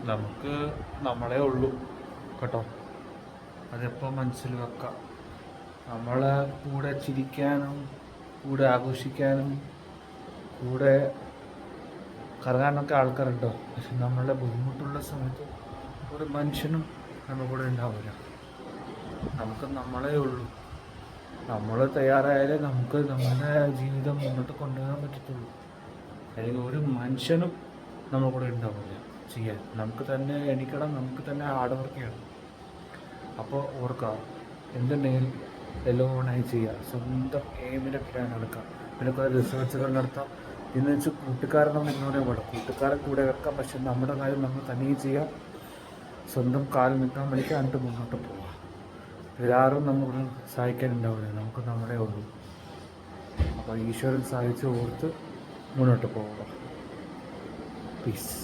നമുക്ക് നമ്മളേ ഉള്ളൂ കേട്ടോ. അതെപ്പോൾ മനസ്സിൽ വെക്കാം. നമ്മളെ കൂടെ ചിരിക്കാനും കൂടെ ആഘോഷിക്കാനും കൂടെ കറങ്ങാനൊക്കെ ആൾക്കാരുണ്ടോ, പക്ഷെ നമ്മളുടെ ബുദ്ധിമുട്ടുള്ള സമയത്ത് ഒരു മനുഷ്യനും നമ്മുടെ കൂടെ ഉണ്ടാവില്ല. നമുക്ക് നമ്മളേ ഉള്ളൂ. നമ്മൾ തയ്യാറായാലേ നമുക്ക് നമ്മുടെ ജീവിതം മുന്നോട്ട് കൊണ്ടുപോകാൻ പറ്റത്തുള്ളൂ. അല്ലെങ്കിൽ ഒരു മനുഷ്യനും നമ്മുടെ കൂടെ ഉണ്ടാവില്ല ചെയ്യാൻ. നമുക്ക് തന്നെ എണീക്കണം, നമുക്ക് തന്നെ ഹാർഡ് വർക്ക് ചെയ്യണം. അപ്പോൾ ഓർക്കുക, എന്തുണ്ടെങ്കിലും എല്ലോണായി ചെയ്യുക, സ്വന്തം എയിമിൻ്റെ പ്ലാൻ എടുക്കാം, പിന്നെ കുറേ റിസർച്ചുകൾ നടത്താം. എന്ന് വെച്ച് കൂട്ടുകാരനൊന്നും ഇന്നോടെ വേണം, കൂട്ടുകാരൻ കൂടെ വെക്കാം, പക്ഷെ നമ്മുടെ കാര്യം നമ്മൾ തനിയെ ചെയ്യുക, സ്വന്തം കാലിൽ നിൽക്കാൻ വേണ്ടിയിട്ട് എന്നിട്ട് മുന്നോട്ട് പോവുക. എല്ലാവരും നമുക്ക് സഹായിക്കാനുണ്ടാവില്ല, നമുക്ക് നമ്മളെ ഉള്ളൂ. അപ്പോൾ ഈശ്വരൻ സഹായിച്ച് ഓർത്ത് മുന്നോട്ട് പോവുക. പീസ്.